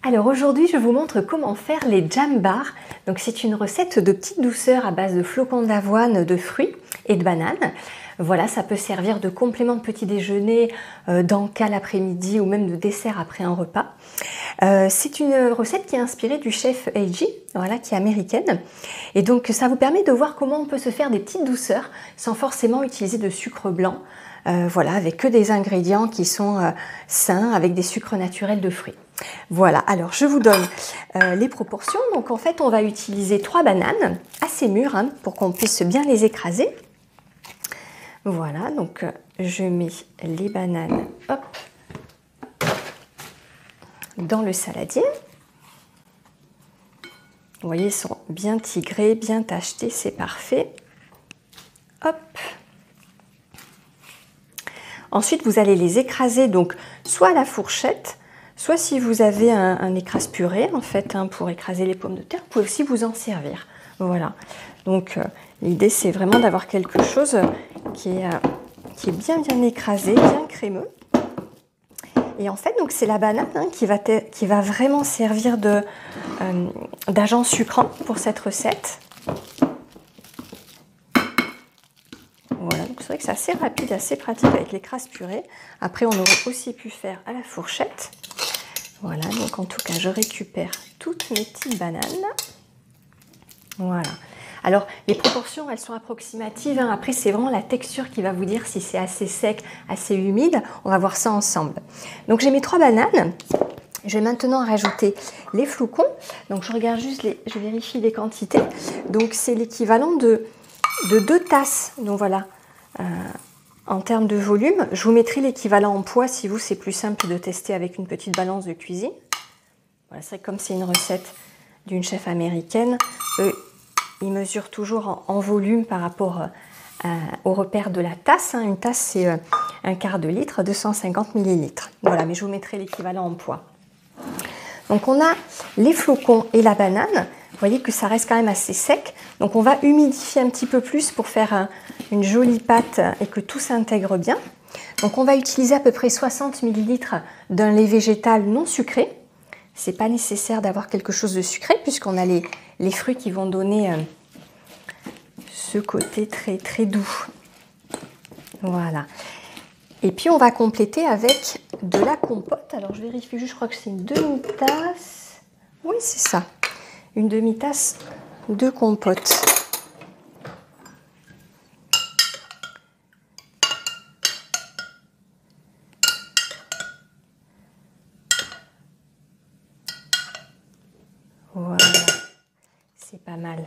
Alors aujourd'hui, je vous montre comment faire les jam bars. Donc c'est une recette de petite douceur à base de flocons d'avoine, de fruits et de bananes. Voilà, ça peut servir de complément de petit déjeuner, d'encas l'après-midi ou même de dessert après un repas. C'est une recette qui est inspirée du chef Eiji, voilà, qui est américaine. Et donc ça vous permet de voir comment on peut se faire des petites douceurs sans forcément utiliser de sucre blanc. Voilà, avec que des ingrédients qui sont sains, avec des sucres naturels de fruits. Voilà, alors je vous donne les proportions. Donc en fait, on va utiliser 3 bananes assez mûres pour qu'on puisse bien les écraser. Voilà, donc je mets les bananes dans le saladier. Vous voyez, ils sont bien tigrés, bien tachetés, c'est parfait. Hop. Ensuite, vous allez les écraser donc soit à la fourchette, soit si vous avez un écrase-purée en fait pour écraser les pommes de terre, vous pouvez aussi vous en servir. Voilà. Donc l'idée c'est vraiment d'avoir quelque chose qui est bien écrasé, bien crémeux. Et en fait donc c'est la banane qui va vraiment servir d'agent sucrant pour cette recette. Voilà, donc c'est vrai que c'est assez rapide, assez pratique avec l'écrase-purée. Après, on aurait aussi pu faire à la fourchette. Voilà, donc en tout cas, je récupère toutes mes petites bananes. Voilà. Alors, les proportions, elles sont approximatives. Après, c'est vraiment la texture qui va vous dire si c'est assez sec, assez humide. On va voir ça ensemble. Donc, j'ai mes 3 bananes. Je vais maintenant rajouter les flocons. Donc, je regarde juste, je vérifie les quantités. Donc, c'est l'équivalent de 2 tasses. Donc voilà, en termes de volume, je vous mettrai l'équivalent en poids si vous c'est plus simple de tester avec une petite balance de cuisine. Voilà, c'est vrai que comme c'est une recette d'une chef américaine, eux, ils mesurent toujours en volume par rapport au repère de la tasse. Une tasse c'est un quart de litre, 250 millilitres. Voilà, mais je vous mettrai l'équivalent en poids. Donc on a les flocons et la banane. Vous voyez que ça reste quand même assez sec. Donc on va humidifier un petit peu plus pour faire une jolie pâte et que tout s'intègre bien. Donc on va utiliser à peu près 60 ml d'un lait végétal non sucré. C'est pas nécessaire d'avoir quelque chose de sucré puisqu'on a les fruits qui vont donner ce côté très doux. Voilà. Et puis on va compléter avec de la compote. Alors je vérifie juste, je crois que c'est une demi-tasse. Oui, c'est ça. Une demi-tasse de compote. Voilà, c'est pas mal.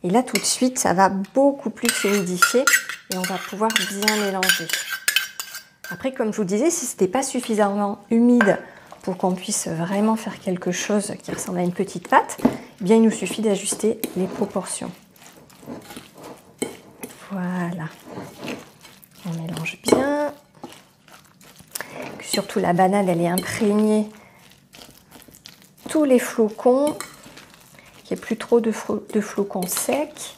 Et là tout de suite, ça va beaucoup plus humidifier et on va pouvoir bien mélanger. Après, comme je vous disais, si ce n'était pas suffisamment humide pour qu'on puisse vraiment faire quelque chose qui ressemble à une petite pâte, eh bien il nous suffit d'ajuster les proportions. Voilà. On mélange bien. Surtout la banane, elle est imprégnée. Tous les flocons, qu'il n'y ait plus trop de flocons secs.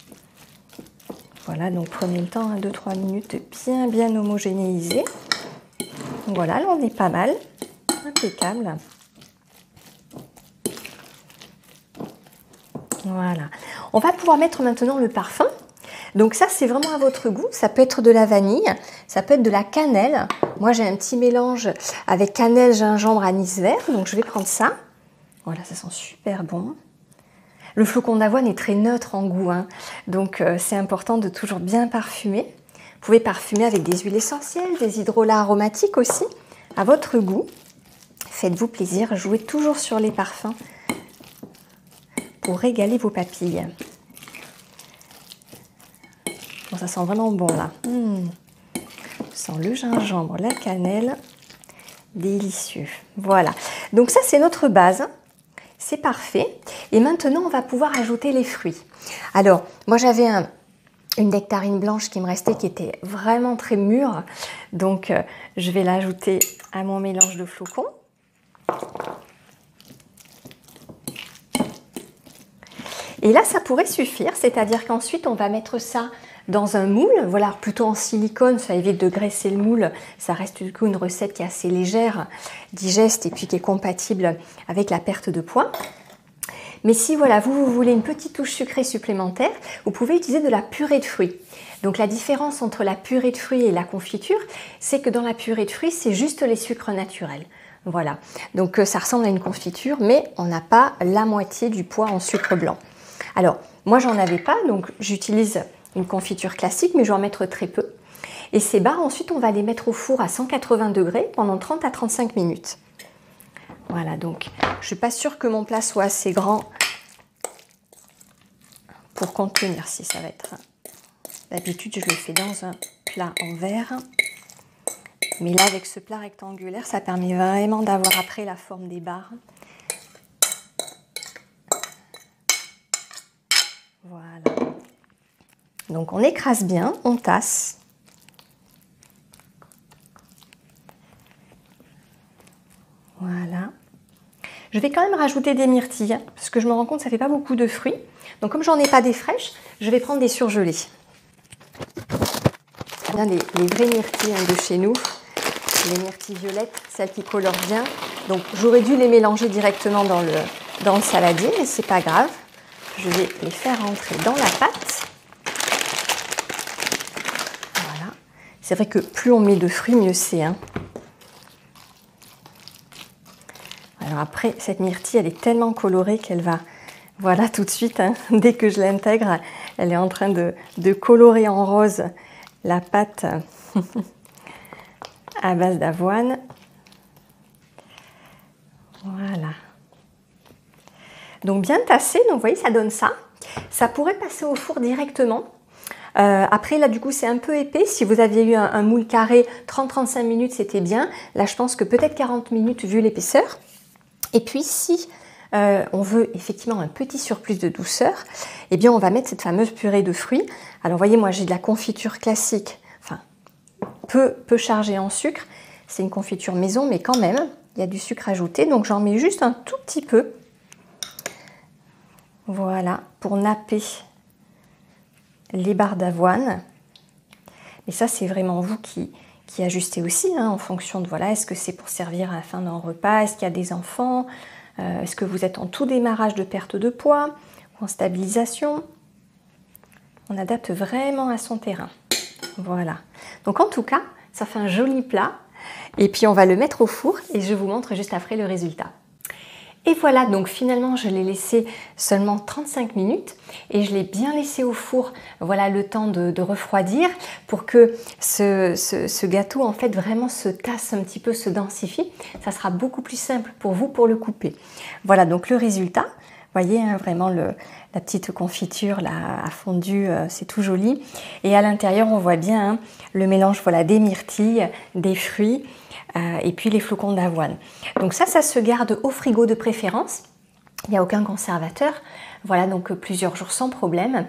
Voilà, donc prenez le temps, 2-3 minutes, de bien homogénéiser. Voilà, là on est pas mal. Impeccable. Voilà. On va pouvoir mettre maintenant le parfum. Donc ça, c'est vraiment à votre goût. Ça peut être de la vanille, ça peut être de la cannelle. Moi, j'ai un petit mélange avec cannelle, gingembre, anis vert. Donc je vais prendre ça. Voilà, ça sent super bon. Le flocon d'avoine est très neutre en goût. Donc c'est important de toujours bien parfumer. Vous pouvez parfumer avec des huiles essentielles, des hydrolats aromatiques aussi, à votre goût. Faites-vous plaisir, jouez toujours sur les parfums pour régaler vos papilles. Bon, ça sent vraiment bon là. Ça sent le gingembre, la cannelle, délicieux. Voilà, donc ça c'est notre base, c'est parfait. Et maintenant on va pouvoir ajouter les fruits. Alors, moi j'avais une nectarine blanche qui me restait qui était vraiment très mûre. Donc je vais l'ajouter à mon mélange de flocons. Et là, ça pourrait suffire, c'est-à-dire qu'ensuite, on va mettre ça dans un moule, voilà, plutôt en silicone, ça évite de graisser le moule, ça reste du coup une recette qui est assez légère, digeste et puis qui est compatible avec la perte de poids. Mais si voilà, vous voulez une petite touche sucrée supplémentaire, vous pouvez utiliser de la purée de fruits. Donc la différence entre la purée de fruits et la confiture, c'est que dans la purée de fruits, c'est juste les sucres naturels. Voilà, donc ça ressemble à une confiture, mais on n'a pas la moitié du poids en sucre blanc. Alors, moi j'en avais pas, donc j'utilise une confiture classique, mais je vais en mettre très peu. Et ces barres, ensuite, on va les mettre au four à 180 degrés pendant 30 à 35 minutes. Voilà, donc je ne suis pas sûre que mon plat soit assez grand pour contenir, si ça va être... D'habitude, je le fais dans un plat en verre. Mais là, avec ce plat rectangulaire, ça permet vraiment d'avoir après la forme des barres. Voilà. Donc on écrase bien, on tasse. Voilà. Je vais quand même rajouter des myrtilles, parce que je me rends compte que ça ne fait pas beaucoup de fruits. Donc comme j'en ai pas des fraîches, je vais prendre des surgelées. Bien les vraies myrtilles de chez nous, les myrtilles violettes, celles qui colorent bien. Donc j'aurais dû les mélanger directement dans le saladier, mais c'est pas grave. Je vais les faire rentrer dans la pâte. Voilà. C'est vrai que plus on met de fruits, mieux c'est. Alors après, cette myrtille, elle est tellement colorée qu'elle va, voilà, tout de suite, dès que je l'intègre, elle est en train de colorer en rose la pâte à base d'avoine. Voilà. Donc bien tassé, donc vous voyez, ça donne ça. Ça pourrait passer au four directement. Après, là, du coup, c'est un peu épais. Si vous aviez eu un moule carré, 30-35 minutes, c'était bien. Là, je pense que peut-être 40 minutes vu l'épaisseur. Et puis, si on veut effectivement un petit surplus de douceur, eh bien, on va mettre cette fameuse purée de fruits. Alors, vous voyez, moi, j'ai de la confiture classique, enfin, peu chargée en sucre. C'est une confiture maison, mais quand même, il y a du sucre ajouté. Donc, j'en mets juste un tout petit peu. Voilà, pour napper les barres d'avoine. Mais ça, c'est vraiment vous qui ajustez aussi, en fonction de, voilà, est-ce que c'est pour servir à la fin d'un repas, est-ce qu'il y a des enfants, est-ce que vous êtes en tout démarrage de perte de poids ou en stabilisation. On adapte vraiment à son terrain. Voilà. Donc en tout cas, ça fait un joli plat. Et puis on va le mettre au four et je vous montre juste après le résultat. Et voilà, donc finalement je l'ai laissé seulement 35 minutes et je l'ai bien laissé au four, voilà, le temps de refroidir pour que ce gâteau en fait vraiment se tasse un petit peu, se densifie. Ça sera beaucoup plus simple pour vous pour le couper. Voilà donc le résultat. Vous voyez, vraiment la petite confiture là, a fondu, c'est tout joli. Et à l'intérieur, on voit bien le mélange, voilà, des myrtilles, des fruits et puis les flocons d'avoine. Donc ça se garde au frigo de préférence. Il n'y a aucun conservateur. Voilà, donc plusieurs jours sans problème.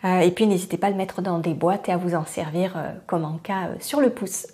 Et puis n'hésitez pas à le mettre dans des boîtes et à vous en servir comme en cas sur le pouce.